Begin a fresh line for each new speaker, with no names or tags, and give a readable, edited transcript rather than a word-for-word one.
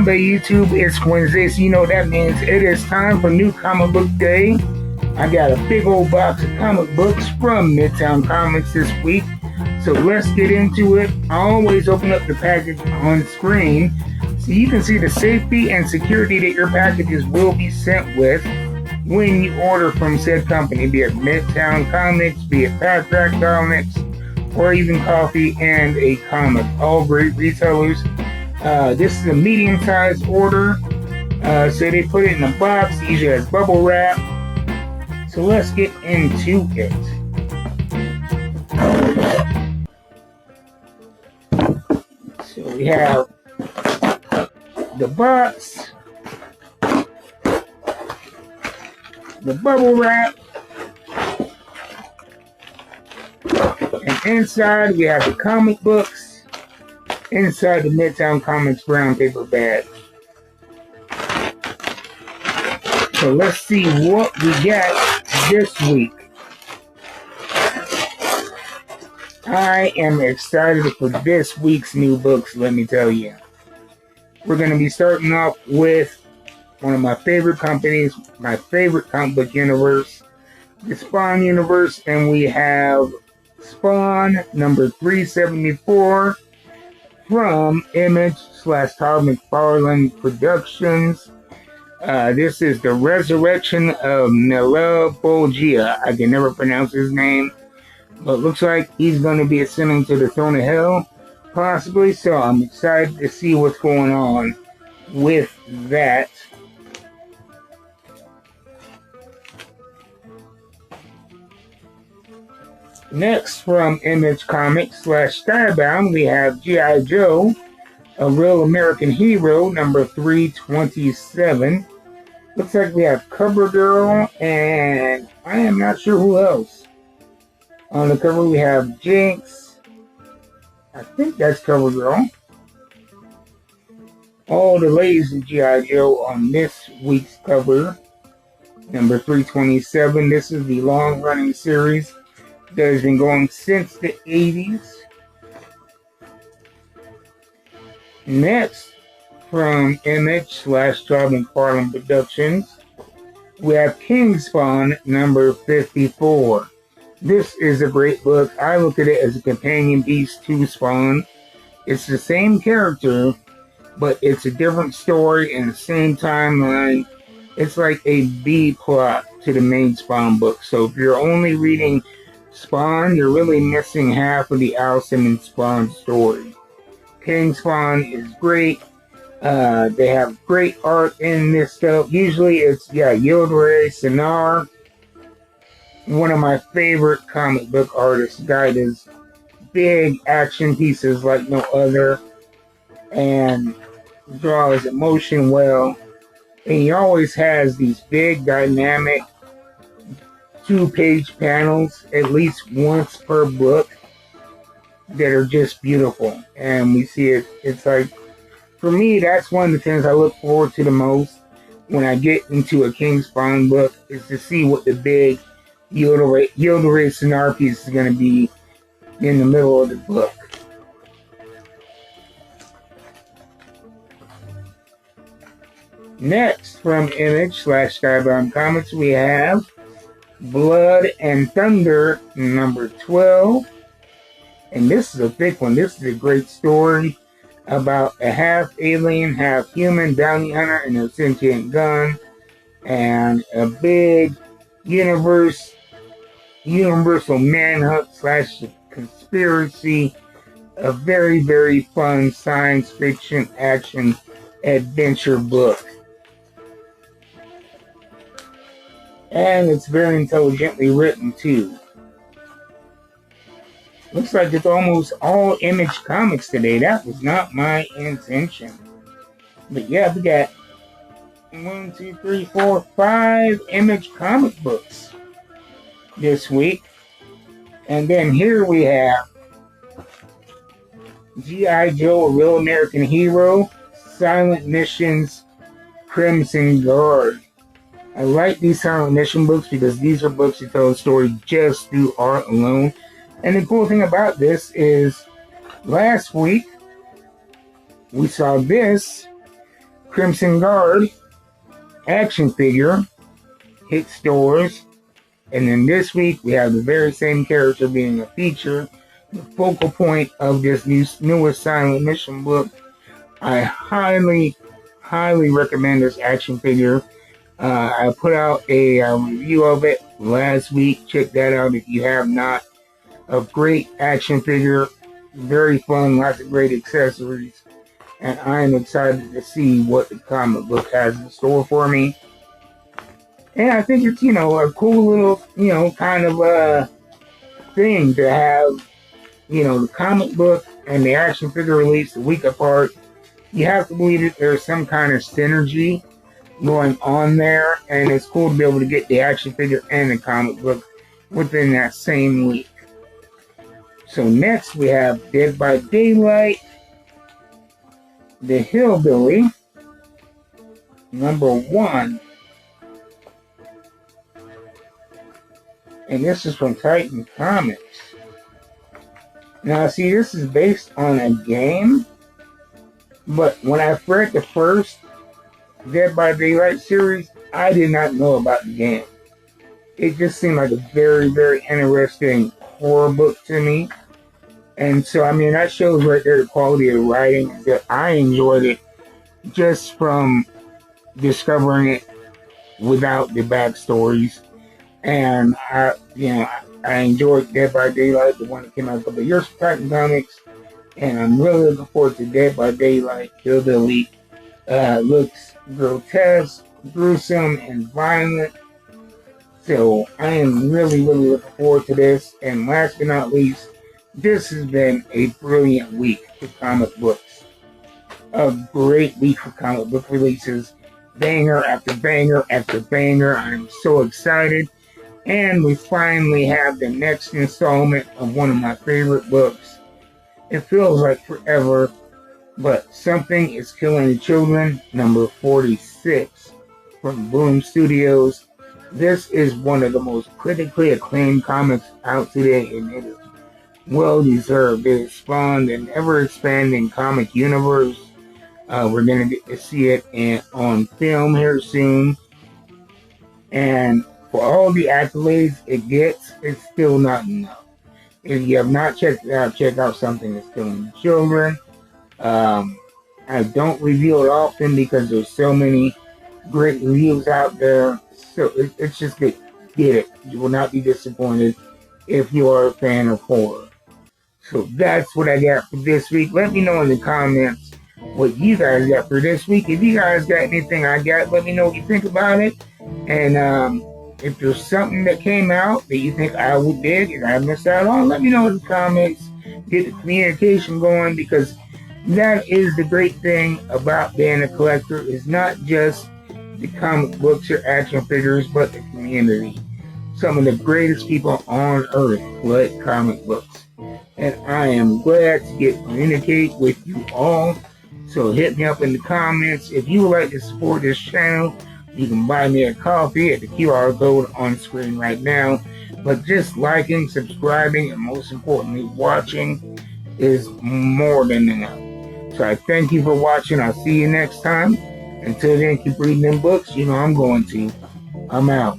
on, Bay YouTube? It's Wednesday, so you know what that means. It is time for New Comic Book Day. I got a big old box of comic books from Midtown Comics this week, so let's get into it. I always open up the package on screen so you can see the safety and security that your packages will be sent with when you order from said company, be it Midtown Comics, be it Fast Track Comics, or even Coffee and a Comic. All great retailers. This is a medium-sized order, so they put it in a box. It usually has bubble wrap. So let's get into it. So we have the box, the bubble wrap, and inside we have the comic books inside the Midtown Comics brown paper bag. So let's see what we got this week. I am excited for this week's new books, let me tell you. We're going to be starting off with one of my favorite companies, my favorite comic book universe, the Spawn universe, and we have Spawn number 374 from Image/Todd McFarlane Productions. This is the resurrection of Nelebolgia. I can never pronounce his name, but looks like he's going to be ascending to the throne of hell, possibly. So I'm excited to see what's going on with that. Next, from Image Comics/Skybound, we have G.I. Joe, A Real American Hero, number 327. Looks like we have CoverGirl, and I am not sure who else. On the cover, we have Jinx. I think that's CoverGirl. All the ladies in G.I. Joe on this week's cover, number 327. This is the long-running series that has been going since the 80s. Next, from Image/Todd McFarlane Productions, we have King Spawn number 54. This is a great book. I look at it as a companion piece to Spawn. It's the same character, but it's a different story in the same timeline. It's like a B plot to the main Spawn book. So if you're only reading Spawn, you're really missing half of the Al Simmons Spawn story. King Spawn is great. They have great art in this stuff. Usually it's, Yildiray Cinar, one of my favorite comic book artists. The guy does big action pieces like no other and draws emotion well. And he always has these big dynamic 2-page panels at least once per book that are just beautiful. And we see it, it's like, for me, that's one of the things I look forward to the most when I get into a King Spawn book, is to see what the big Yildiray Cinar piece is going to be in the middle of the book. Next, from Image/Skybound Comics, we have Blood and Thunder number 12. And this is a thick one. This is a great story about a half alien, half human bounty hunter and a sentient gun, and a big universal manhunt / conspiracy. A very, very fun science fiction action adventure book. And it's very intelligently written too. Looks like it's almost all Image Comics today. That was not my intention. But yeah, we got 1, 2, 3, 4, 5 Image comic books this week. And then here we have G.I. Joe, A Real American Hero, Silent Missions, Crimson Guard. I like these Silent Mission books because these are books that tell a story just through art alone. And the cool thing about this is last week we saw this Crimson Guard action figure hit stores. And then this week, we have the very same character being a feature, the focal point of this newest Silent Mission book. I highly, highly recommend this action figure. I put out a review of it last week. Check that out if you have not. A great action figure, very fun, lots of great accessories. And I am excited to see what the comic book has in store for me. And I think it's, a cool little, kind of thing to have, the comic book and the action figure released a week apart. You have to believe that there's some kind of synergy going on there. And it's cool to be able to get the action figure and the comic book within that same week. So next we have Dead by Daylight, the Hillbilly, #1. And this is from Titan Comics. Now, see, this is based on a game, but when I read the first Dead by Daylight series, I did not know about the game. It just seemed like a very, very interesting horror book to me. And so, that shows right there the quality of writing, that I enjoyed it just from discovering it without the backstories. And I enjoyed Dead by Daylight, the one that came out a couple of years from Titan Comics. And I'm really looking forward to Dead by Daylight, Hillbilly. Looks grotesque, gruesome, and violent. So I am really, really looking forward to this. And last but not least, this has been a brilliant week for comic books. A great week for comic book releases. Banger after banger after banger. I'm so excited. And we finally have the next installment of one of my favorite books. It feels like forever, but Something is Killing the Children, number 46 from Boom Studios. This is one of the most critically acclaimed comics out today, and it is well deserved. It spawned an ever-expanding comic universe. We're going to get to see it on film here soon. And for all the accolades it gets, it's still not enough. If you have not checked it out, check out Something That's Killing the Children. I don't review it often because there's so many great reviews out there. So it's just get it. You will not be disappointed if you are a fan of horror. So that's what I got for this week. Let me know in the comments what you guys got for this week. If you guys got anything I got, let me know what you think about it. And if there's something that came out that you think I would dig and I missed out on, let me know in the comments. Get the communication going, because that is the great thing about being a collector. Is not just the comic books or action figures, but the community. Some of the greatest people on earth collect comic books. And I am glad to communicate with you all. So hit me up in the comments. If you would like to support this channel, you can buy me a coffee at the QR code on screen right now. But just liking, subscribing, and most importantly, watching is more than enough. So I thank you for watching. I'll see you next time. Until then, keep reading them books. I'm going to. I'm out.